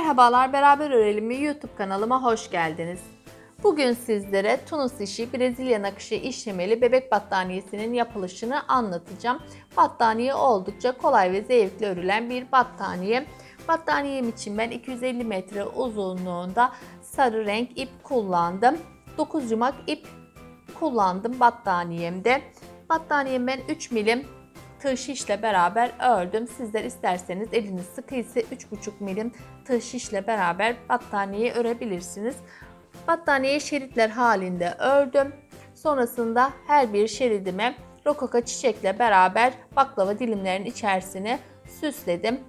Merhabalar, Beraber Örelim YouTube kanalıma hoş geldiniz. Bugün sizlere Tunus işi Brezilya nakışı işlemeli bebek battaniyesinin yapılışını anlatacağım. Battaniye oldukça kolay ve zevkli örülen bir battaniye. Battaniyem için ben 250 metre uzunluğunda sarı renk ip kullandım. 9 yumak ip kullandım battaniyemde. Battaniyemi ben 3 milim tığ şişle beraber ördüm. Sizler isterseniz eliniz sıkıysa 3,5 milim tığ şişle beraber battaniyeyi örebilirsiniz. Battaniyeyi şeritler halinde ördüm. Sonrasında her bir şeridime rokoka çiçekle beraber baklava dilimlerinin içerisine süsledim.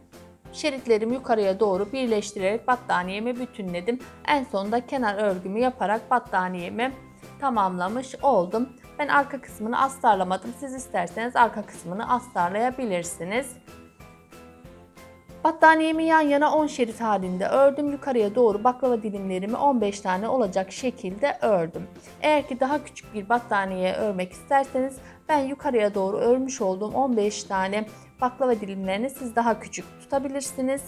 Şeritlerimi yukarıya doğru birleştirerek battaniyemi bütünledim. En sonunda kenar örgümü yaparak battaniyemi tamamlamış oldum. Ben arka kısmını astarlamadım. Siz isterseniz arka kısmını astarlayabilirsiniz. Battaniyemi yan yana 10 şerit halinde ördüm. Yukarıya doğru baklava dilimlerimi 15 tane olacak şekilde ördüm. Eğer ki daha küçük bir battaniye örmek isterseniz ben yukarıya doğru örmüş olduğum 15 tane baklava dilimlerini siz daha küçük tutabilirsiniz.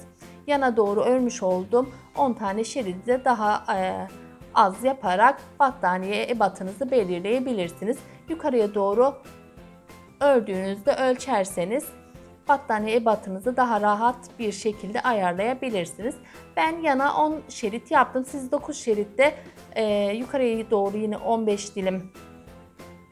Yana doğru örmüş olduğum 10 tane şeridi de daha az yaparak battaniye ebatınızı belirleyebilirsiniz. Yukarıya doğru ördüğünüzde ölçerseniz battaniye ebatınızı daha rahat bir şekilde ayarlayabilirsiniz. Ben yana 10 şerit yaptım. Siz 9 şeritte yukarıya doğru yine 15 dilim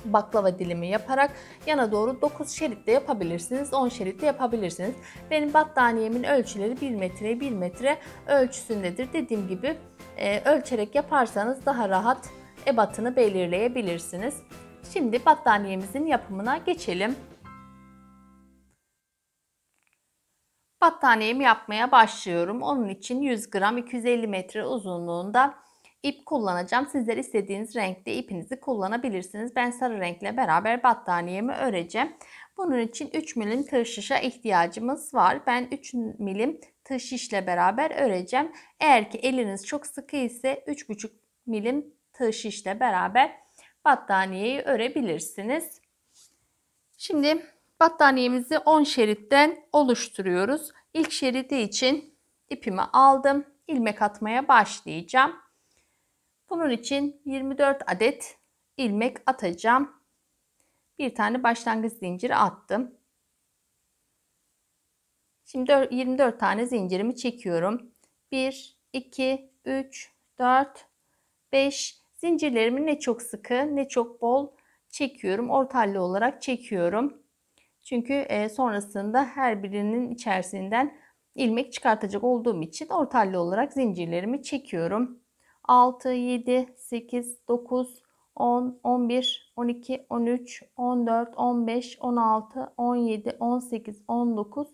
baklava dilimi yaparak yana doğru 9 şeritte yapabilirsiniz. 10 şeritte yapabilirsiniz. Benim battaniyemin ölçüleri 1 metre 1 metre ölçüsündedir. Dediğim gibi ölçerek yaparsanız daha rahat ebatını belirleyebilirsiniz. Şimdi battaniyemizin yapımına geçelim. Battaniyemi yapmaya başlıyorum. Onun için 100 gram 250 metre uzunluğunda ip kullanacağım. Sizler istediğiniz renkte ipinizi kullanabilirsiniz. Ben sarı renkle beraber battaniyemi öreceğim. Bunun için 3 milim tığ şişe ihtiyacımız var. Ben 3 milim tığ şişle beraber öreceğim. Eğer ki eliniz çok sıkı ise 3,5 milim tığ şişle beraber battaniyeyi örebilirsiniz. Şimdi battaniyemizi 10 şeritten oluşturuyoruz. İlk şeridi için ipimi aldım. İlmek atmaya başlayacağım. Bunun için 24 adet ilmek atacağım. Bir tane başlangıç zinciri attım. Şimdi 24 tane zincirimi çekiyorum. 1, 2, 3, 4, 5. Zincirlerimi ne çok sıkı ne çok bol çekiyorum. Ortallı olarak çekiyorum. Çünkü sonrasında her birinin içerisinden ilmek çıkartacak olduğum için ortallı olarak zincirlerimi çekiyorum. 6, 7, 8, 9, 10, 11, 12, 13, 14, 15, 16, 17, 18, 19,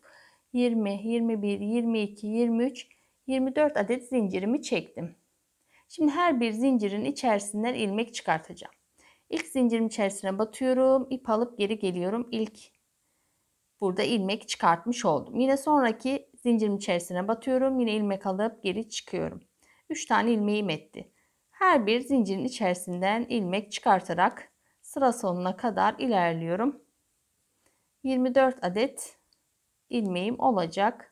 20, 21, 22, 23, 24 adet zincirimi çektim. Şimdi her bir zincirin içerisinden ilmek çıkartacağım. İlk zincirin içerisine batıyorum. İp alıp geri geliyorum. Burada ilmek çıkartmış oldum. Yine sonraki zincirin içerisine batıyorum. Yine ilmek alıp geri çıkıyorum. 3 tane ilmeğim etti. Her bir zincirin içerisinden ilmek çıkartarak sıra sonuna kadar ilerliyorum. 24 adet ilmeğim olacak.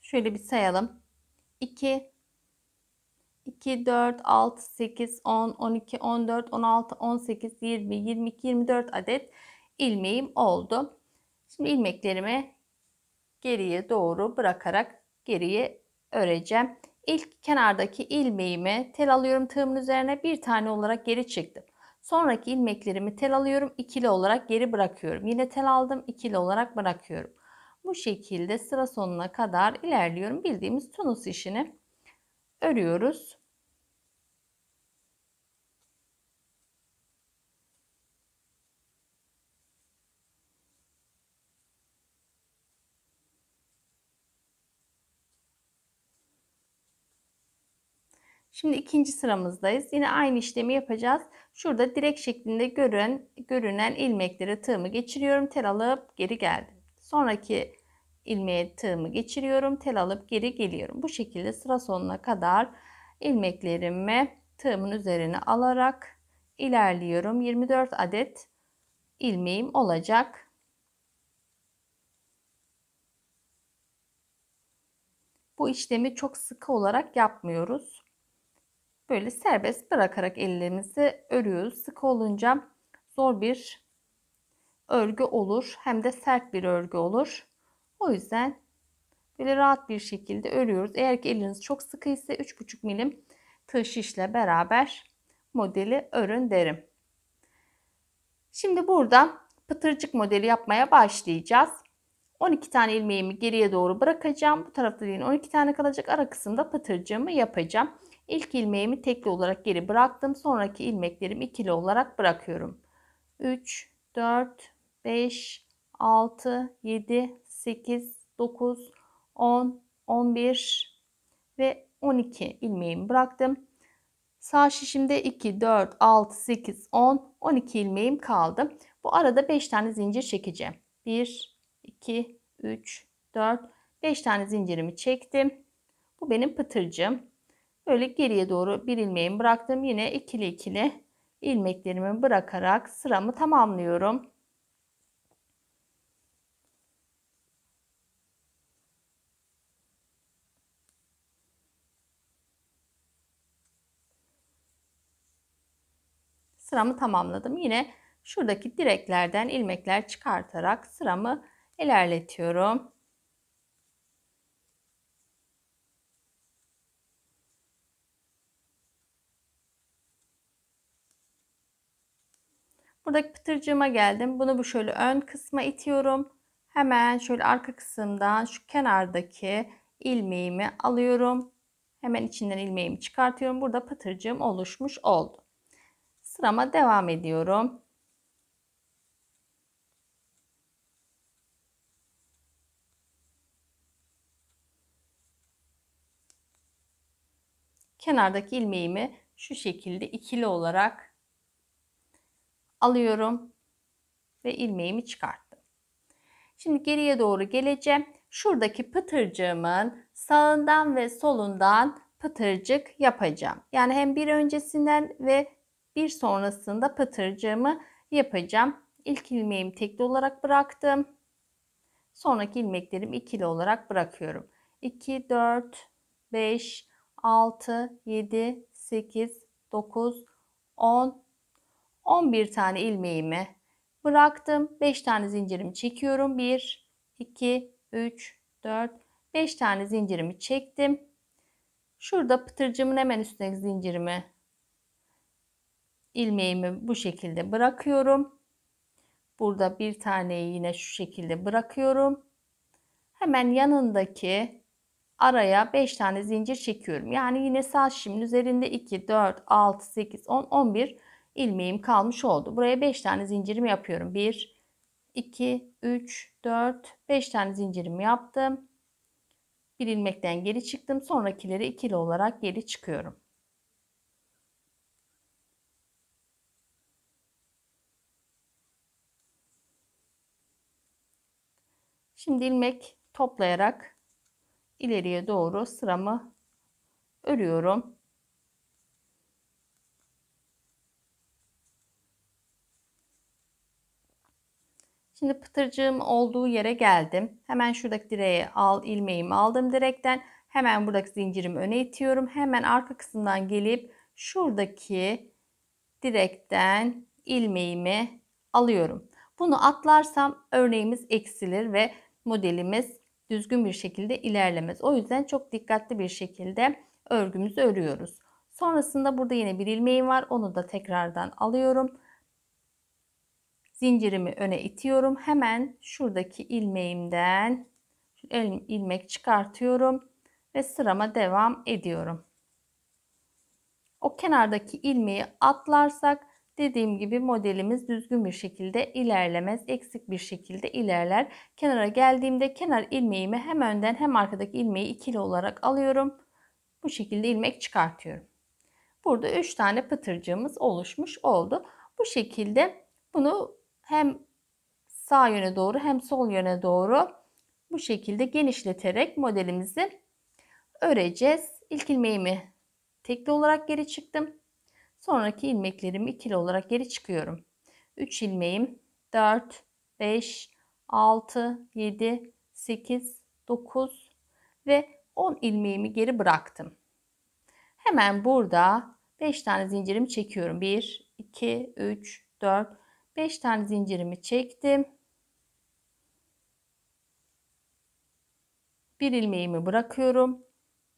Şöyle bir sayalım. 2, 2, 4, 6, 8, 10, 12, 14, 16, 18, 20, 22, 24 adet ilmeğim oldu. Şimdi ilmeklerimi geriye doğru bırakarak geriye öreceğim. İlk kenardaki ilmeğimi tel alıyorum tığımın üzerine bir tane olarak geri çıktım. Sonraki ilmeklerimi tel alıyorum ikili olarak geri bırakıyorum. Yine tel aldım ikili olarak bırakıyorum. Bu şekilde sıra sonuna kadar ilerliyorum. Bildiğimiz Tunus işini örüyoruz. Şimdi ikinci sıramızdayız. Yine aynı işlemi yapacağız. Şurada direk şeklinde görünen ilmeklere tığımı geçiriyorum. Tel alıp geri geldim. Sonraki ilmeğe tığımı geçiriyorum. Tel alıp geri geliyorum. Bu şekilde sıra sonuna kadar ilmeklerimi tığımın üzerine alarak ilerliyorum. 24 adet ilmeğim olacak. Bu işlemi çok sıkı olarak yapmıyoruz. Böyle serbest bırakarak ellerimizi örüyoruz. Sıkı olunca zor bir örgü olur. Hem de sert bir örgü olur. O yüzden böyle rahat bir şekilde örüyoruz. Eğer ki eliniz çok sıkı ise 3,5 milim tığ şişle beraber modeli örün derim. Şimdi burada pıtırcık modeli yapmaya başlayacağız. 12 tane ilmeğimi geriye doğru bırakacağım. Bu tarafta yine 12 tane kalacak. Ara kısımda pıtırcığımı yapacağım. İlk ilmeğimi tekli olarak geri bıraktım. Sonraki ilmeklerimi ikili olarak bırakıyorum. 3, 4, 5, 6, 7, 8, 9, 10, 11 ve 12 ilmeğimi bıraktım. Sağ şişimde 2, 4, 6, 8, 10, 12 ilmeğim kaldı. Bu arada 5 tane zincir çekeceğim. 1, 2, 3, 4, 5 tane zincirimi çektim. Bu benim pıtırcığım. Böyle geriye doğru bir ilmeğimi bıraktım. Yine ikili ikili ilmeklerimi bırakarak sıramı tamamlıyorum. Sıramı tamamladım. Yine şuradaki direklerden ilmekler çıkartarak sıramı ilerletiyorum. Buradaki pıtırcığıma geldim. Bunu şöyle ön kısma itiyorum. Hemen şöyle arka kısımdan şu kenardaki ilmeğimi alıyorum. Hemen içinden ilmeğimi çıkartıyorum. Burada pıtırcığım oluşmuş oldu. Sırama devam ediyorum. Kenardaki ilmeğimi şu şekilde ikili olarak alıyorum ve ilmeğimi çıkarttım. Şimdi geriye doğru geleceğim. Şuradaki pıtırcığımın sağından ve solundan pıtırcık yapacağım. Yani hem bir öncesinden ve bir sonrasında pıtırcığımı yapacağım. İlk ilmeğimi tekli olarak bıraktım. Sonraki ilmeklerimi ikili olarak bırakıyorum. 2, 4, 5, 6, 7, 8, 9, 10, 11 tane ilmeğimi bıraktım. 5 tane zincirimi çekiyorum. 1, 2, 3, 4, 5 tane zincirimi çektim. Şurada pıtırcığımın hemen üstündeki zincirimi, ilmeğimi bu şekilde bırakıyorum. Burada bir taneyi yine şu şekilde bırakıyorum. Hemen yanındaki araya 5 tane zincir çekiyorum. Yani yine sağ şişimin üzerinde 2, 4, 6, 8, 10, 11 ilmeğim kalmış oldu. Buraya 5 tane zincirimi yapıyorum. 1, 2, 3, 4, 5 tane zincirimi yaptım. Bir ilmekten geri çıktım. Sonrakileri ikili olarak geri çıkıyorum. Şimdi ilmek toplayarak ileriye doğru sıramı örüyorum. Şimdi pıtırcığım olduğu yere geldim. Hemen şuradaki direğe ilmeğimi aldım direkten. Hemen buradaki zincirimi öne itiyorum. Hemen arka kısımdan gelip şuradaki direkten ilmeğimi alıyorum. Bunu atlarsam örneğimiz eksilir ve modelimiz düzgün bir şekilde ilerlemez. O yüzden çok dikkatli bir şekilde örgümüzü örüyoruz. Sonrasında burada yine bir ilmeğim var. Onu da tekrardan alıyorum. Zincirimi öne itiyorum. Hemen şuradaki ilmeğimden ilmek çıkartıyorum ve sırama devam ediyorum. O kenardaki ilmeği atlarsak dediğim gibi modelimiz düzgün bir şekilde ilerlemez. Eksik bir şekilde ilerler. Kenara geldiğimde kenar ilmeğimi hem önden hem arkadaki ilmeği ikili olarak alıyorum. Bu şekilde ilmek çıkartıyorum. Burada 3 tane pıtırcığımız oluşmuş oldu. Bu şekilde bunu hem sağ yöne doğru hem sol yöne doğru bu şekilde genişleterek modelimizi öreceğiz. İlk ilmeğimi tekli olarak geri çıktım. Sonraki ilmeklerimi ikili olarak geri çıkıyorum. 3 ilmeğim 4, 5, 6, 7, 8, 9 ve 10 ilmeğimi geri bıraktım. Hemen burada 5 tane zincirimi çekiyorum. 1, 2, 3, 4, 5 tane zincirimi çektim. Bir ilmeğimi bırakıyorum.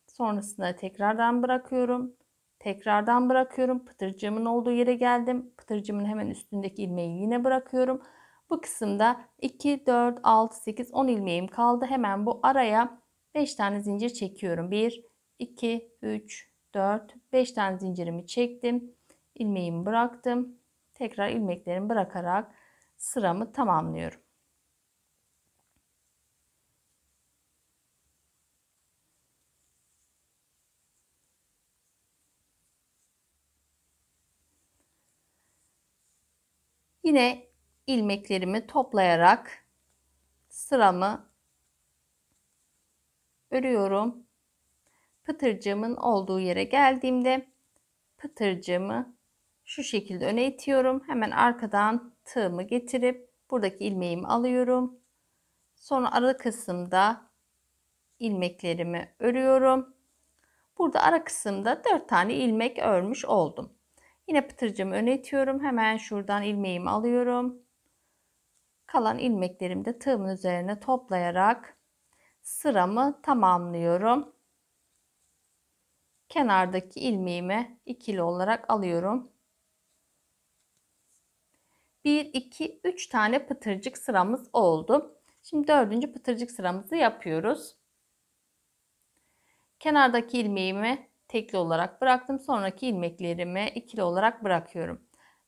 Sonrasında tekrardan bırakıyorum. Tekrardan bırakıyorum. Pıtırcığımın olduğu yere geldim. Pıtırcığımın hemen üstündeki ilmeği yine bırakıyorum. Bu kısımda 2, 4, 6, 8, 10 ilmeğim kaldı. Hemen bu araya 5 tane zincir çekiyorum. 1, 2, 3, 4, 5 tane zincirimi çektim. İlmeğimi bıraktım. Tekrar ilmeklerimi bırakarak sıramı tamamlıyorum. Yine ilmeklerimi toplayarak sıramı örüyorum. Pıtırcığımın olduğu yere geldiğimde pıtırcığımı şu şekilde öne itiyorum. Hemen arkadan tığımı getirip buradaki ilmeğimi alıyorum. Sonra ara kısımda ilmeklerimi örüyorum. Burada ara kısımda 4 tane ilmek örmüş oldum. Yine pıtırcığımı öne itiyorum. Hemen şuradan ilmeğimi alıyorum. Kalan ilmeklerimi de tığımın üzerine toplayarak sıramı tamamlıyorum. Kenardaki ilmeğimi ikili olarak alıyorum. 1, 2, 3 tane pıtırcık sıramız oldu. Şimdi 4. pıtırcık sıramızı yapıyoruz. Kenardaki ilmeğimi tekli olarak bıraktım. Sonraki ilmeklerimi ikili olarak bırakıyorum.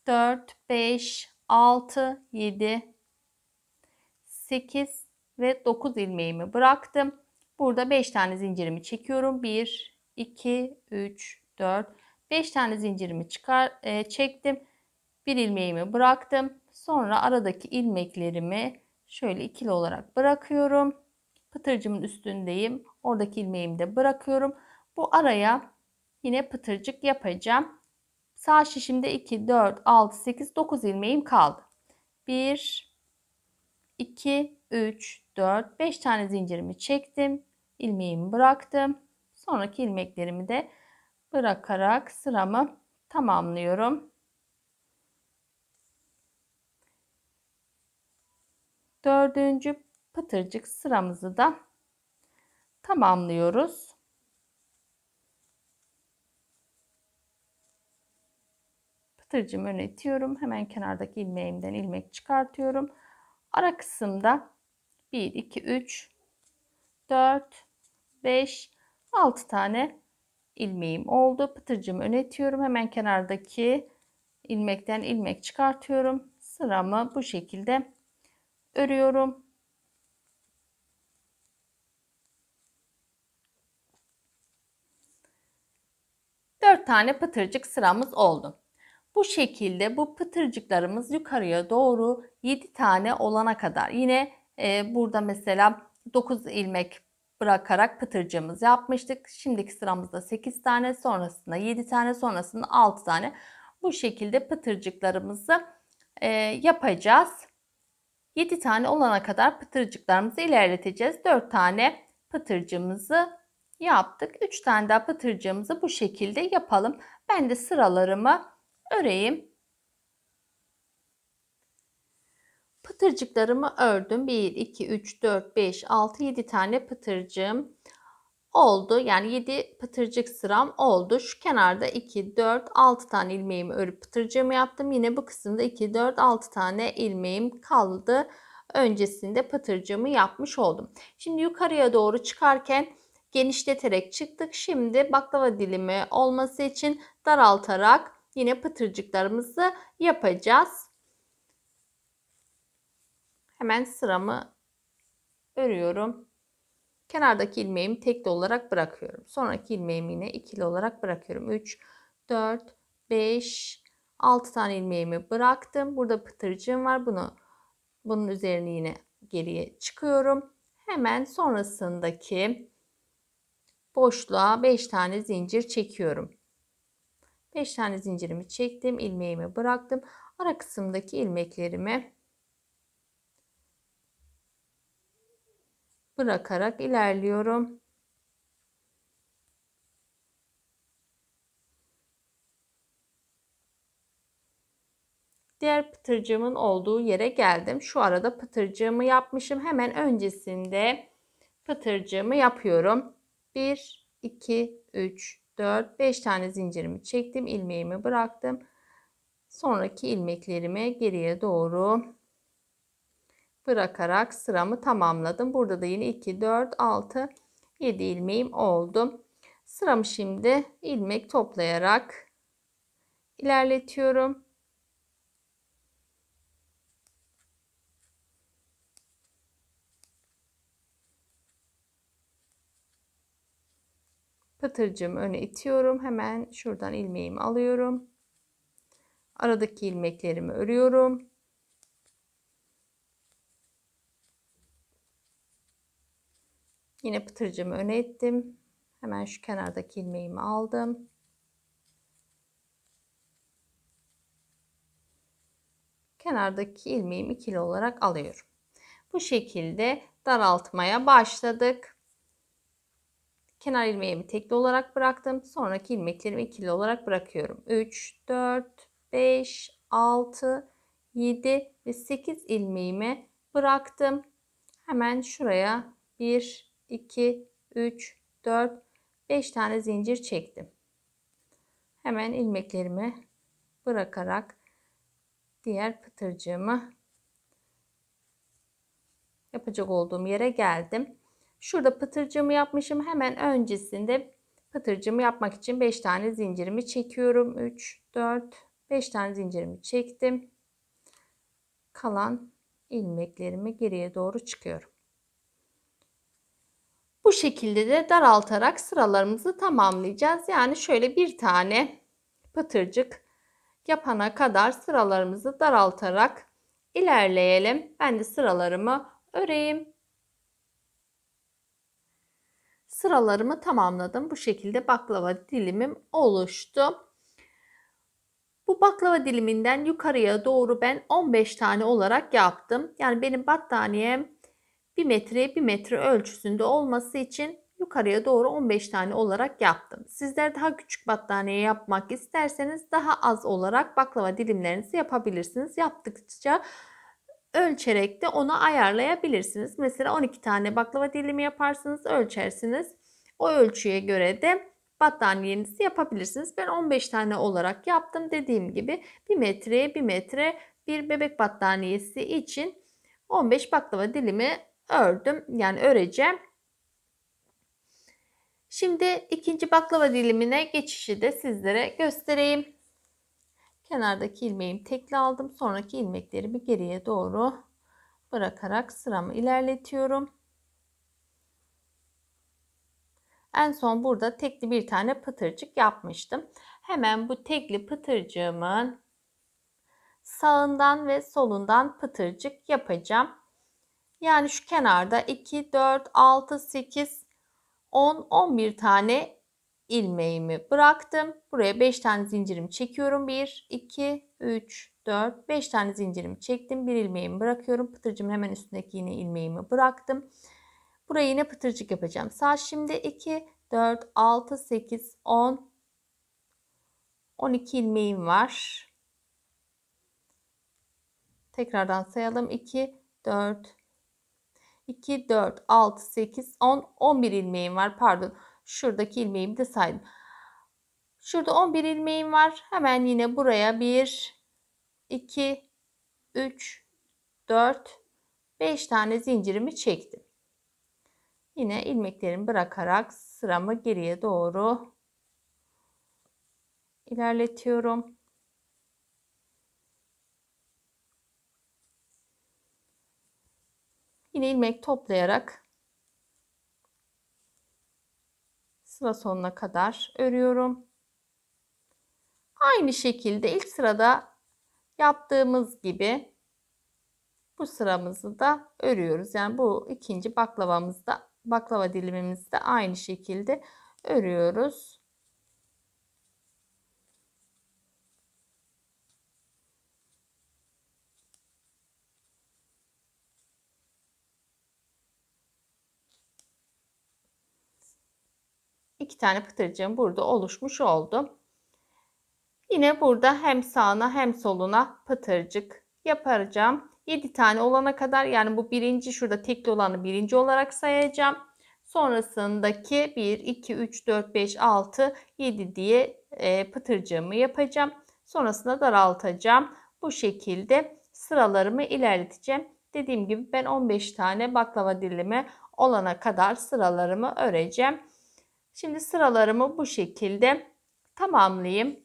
4, 5, 6, 7, 8 ve 9 ilmeğimi bıraktım. Burada 5 tane zincirimi çekiyorum. 1, 2, 3, 4, 5 tane zincirimi çektim. Bir ilmeğimi bıraktım. Sonra aradaki ilmeklerimi şöyle ikili olarak bırakıyorum. Pıtırcımın üstündeyim. Oradaki ilmeğimi de bırakıyorum. Bu araya yine pıtırcık yapacağım. Sağ şişimde 2, 4, 6, 8, 9 ilmeğim kaldı. 1, 2, 3, 4, 5 tane zincirimi çektim. İlmeğimi bıraktım. Sonraki ilmeklerimi de bırakarak sıramı tamamlıyorum. 4. pıtırcık sıramızı da tamamlıyoruz. Pıtırcığımı öne itiyorum. Hemen kenardaki ilmeğimden ilmek çıkartıyorum. Ara kısımda 1, 2, 3, 4, 5, 6 tane ilmeğim oldu. Pıtırcığımı öne itiyorum. Hemen kenardaki ilmekten ilmek çıkartıyorum. Sıramı bu şekilde örüyorum. Dört tane pıtırcık sıramız oldu. Bu şekilde bu pıtırcıklarımız yukarıya doğru 7 tane olana kadar yine burada mesela 9 ilmek bırakarak pıtırcığımızı yapmıştık. Şimdiki sıramızda 8 tane, sonrasında 7 tane, sonrasında 6 tane. Bu şekilde pıtırcıklarımızı yapacağız. 7 tane olana kadar pıtırcıklarımızı ilerleteceğiz. 4 tane pıtırcığımızı yaptık. 3 tane daha pıtırcığımızı bu şekilde yapalım. Ben de sıralarımı öreyim. Pıtırcıklarımı ördüm. 1, 2, 3, 4, 5, 6, 7 tane pıtırcığım oldu. Yani 7 pıtırcık sıram oldu. Şu kenarda 2, 4, 6 tane ilmeğimi örüp pıtırcığımı yaptım. Yine bu kısımda 2, 4, 6 tane ilmeğim kaldı. Öncesinde pıtırcığımı yapmış oldum. Şimdi yukarıya doğru çıkarken genişleterek çıktık. Şimdi baklava dilimi olması için daraltarak yine pıtırcıklarımızı yapacağız. Hemen sıramı örüyorum. Kenardaki ilmeğimi tekli olarak bırakıyorum. Sonraki ilmeğimi yine ikili olarak bırakıyorum. 3, 4, 5, 6 tane ilmeğimi bıraktım. Burada pıtırcığım var. Bunun üzerine yine geriye çıkıyorum. Hemen sonrasındaki boşluğa 5 tane zincir çekiyorum. 5 tane zincirimi çektim, ilmeğimi bıraktım. Ara kısımdaki ilmeklerimi bırakarak ilerliyorum. Diğer pıtırcığımın olduğu yere geldim. Şu arada pıtırcığımı yapmışım. Hemen öncesinde pıtırcığımı yapıyorum. 1, 2, 3, 4, 5 tane zincirimi çektim. İlmeğimi bıraktım. Sonraki ilmeklerimi geriye doğru bırakarak sıramı tamamladım. Burada da yine 2, 4, 6, 7 ilmeğim oldu. Sıramı şimdi ilmek toplayarak ilerletiyorum. Pıtırcığımı öne itiyorum. Hemen şuradan ilmeğimi alıyorum. Aradaki ilmeklerimi örüyorum. Yine pıtırcığımı öne ettim. Hemen şu kenardaki ilmeğimi aldım. Kenardaki ilmeğimi ikili olarak alıyorum. Bu şekilde daraltmaya başladık. Kenar ilmeğimi tekli olarak bıraktım. Sonraki ilmeklerimi ikili olarak bırakıyorum. 3, 4, 5, 6, 7 ve 8 ilmeğimi bıraktım. Hemen şuraya 1, 2, 3, 4, 5 tane zincir çektim. Hemen ilmeklerimi bırakarak diğer pıtırcığımı yapacak olduğum yere geldim. Şurada pıtırcığımı yapmışım. Hemen öncesinde pıtırcığımı yapmak için 5 tane zincirimi çekiyorum. 3, 4, 5 tane zincirimi çektim. Kalan ilmeklerimi geriye doğru çıkıyorum. Bu şekilde de daraltarak sıralarımızı tamamlayacağız. Yani şöyle bir tane pıtırcık yapana kadar sıralarımızı daraltarak ilerleyelim. Ben de sıralarımı öreyim. Sıralarımı tamamladım. Bu şekilde baklava dilimim oluştu. Bu baklava diliminden yukarıya doğru ben 15 tane olarak yaptım. Yani benim battaniyem 1 metre 1 metre ölçüsünde olması için yukarıya doğru 15 tane olarak yaptım. Sizler daha küçük battaniye yapmak isterseniz daha az olarak baklava dilimlerinizi yapabilirsiniz. Yaptıkça ölçerek de onu ayarlayabilirsiniz. Mesela 12 tane baklava dilimi yaparsınız, ölçersiniz. O ölçüye göre de battaniyenizi yapabilirsiniz. Ben 15 tane olarak yaptım. Dediğim gibi 1 metreye 1 metre bir bebek battaniyesi için 15 baklava dilimi ördüm. Yani öreceğim. Şimdi ikinci baklava dilimine geçişi de sizlere göstereyim. Kenardaki ilmeğimi tekli aldım. Sonraki ilmeklerimi geriye doğru bırakarak sıramı ilerletiyorum. En son burada tekli bir tane pıtırcık yapmıştım. Hemen bu tekli pıtırcığımın sağından ve solundan pıtırcık yapacağım. Yani şu kenarda 2, 4, 6, 8, 10, 11 tane ilmeğimi bıraktım. Buraya 5 tane zincirimi çekiyorum. 1, 2, 3, 4, 5 tane zincirimi çektim. Bir ilmeğimi bırakıyorum. Pıtırcığımın hemen üstündeki yine ilmeğimi bıraktım. Buraya yine pıtırcık yapacağım. Sağ şimdi 2, 4, 6, 8, 10, 12 ilmeğim var. Tekrardan sayalım. 2, 4, 2, 4, 6, 8, 10, 11 ilmeğim var. Pardon. Şuradaki ilmeğimi de saydım. Şurada 11 ilmeğim var. Hemen yine buraya 1, 2, 3, 4, 5 tane zincirimi çektim. Yine ilmeklerimi bırakarak sıramı geriye doğru ilerletiyorum. Yine ilmek toplayarak sıra sonuna kadar örüyorum. Aynı şekilde ilk sırada yaptığımız gibi bu sıramızı da örüyoruz. Yani bu ikinci baklava dilimimizde aynı şekilde örüyoruz. İki tane pıtırcığım burada oluşmuş oldu. Yine burada hem sağına hem soluna pıtırcık yapacağım. 7 tane olana kadar, yani bu birinci, şurada tekli olanı birinci olarak sayacağım. Sonrasındaki 1, 2, 3, 4, 5, 6, 7 diye pıtırcığımı yapacağım. Sonrasında daraltacağım. Bu şekilde sıralarımı ilerleteceğim. Dediğim gibi ben 15 tane baklava dilimi olana kadar sıralarımı öreceğim. Şimdi sıralarımı bu şekilde tamamlayayım.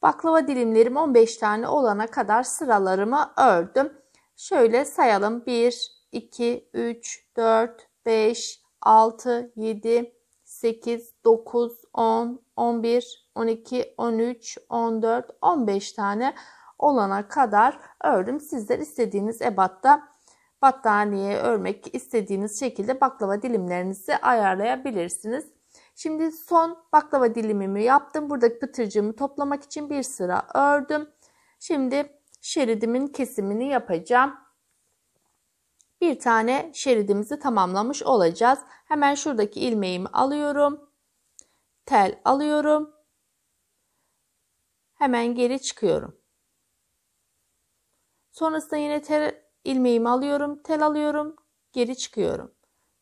Baklava dilimlerim 15 tane olana kadar sıralarımı ördüm. Şöyle sayalım. 1, 2, 3, 4, 5, 6, 7, 8, 9, 10, 11, 12, 13, 14, 15 tane olana kadar ördüm. Sizler istediğiniz ebatta battaniye örmek istediğiniz şekilde baklava dilimlerinizi ayarlayabilirsiniz. Şimdi son baklava dilimimi yaptım. Buradaki pıtırcığımı toplamak için bir sıra ördüm. Şimdi şeridimin kesimini yapacağım. Bir tane şeridimizi tamamlamış olacağız. Hemen şuradaki ilmeğimi alıyorum. Tel alıyorum. Hemen geri çıkıyorum. Sonrasında yine ilmeğimi alıyorum. Tel alıyorum. Geri çıkıyorum.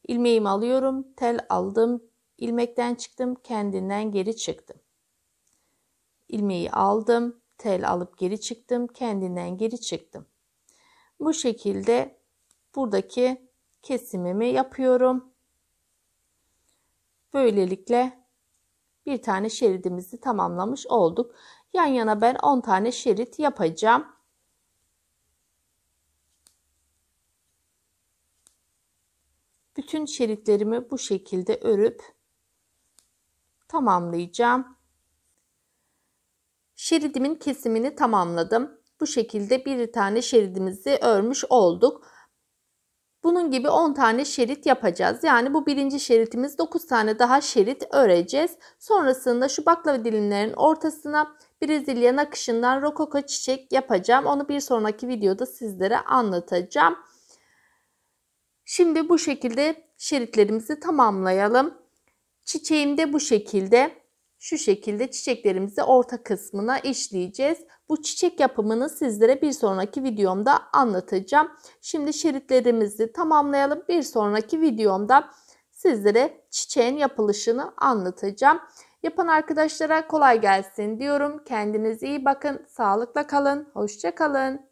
İlmeğimi alıyorum. Tel aldım. İlmekten çıktım. Kendinden geri çıktım. İlmeği aldım. Tel alıp geri çıktım. Kendinden geri çıktım. Bu şekilde buradaki kesimimi yapıyorum. Böylelikle bir tane şeridimizi tamamlamış olduk. Yan yana ben 10 tane şerit yapacağım. Bütün şeritlerimi bu şekilde örüp tamamlayacağım. Şeridimin kesimini tamamladım. Bu şekilde bir tane şeridimizi örmüş olduk. Bunun gibi 10 tane şerit yapacağız. Yani bu birinci şeritimiz, 9 tane daha şerit öreceğiz. Sonrasında şu baklava dilimlerinin ortasına Brezilya nakışından rokoko çiçek yapacağım. Onu bir sonraki videoda sizlere anlatacağım. Şimdi bu şekilde şeritlerimizi tamamlayalım. Çiçeğim de bu şekilde. Şu şekilde çiçeklerimizi orta kısmına işleyeceğiz. Bu çiçek yapımını sizlere bir sonraki videomda anlatacağım. Şimdi şeritlerimizi tamamlayalım. Bir sonraki videomda sizlere çiçeğin yapılışını anlatacağım. Yapan arkadaşlara kolay gelsin diyorum. Kendinize iyi bakın. Sağlıkla kalın. Hoşça kalın.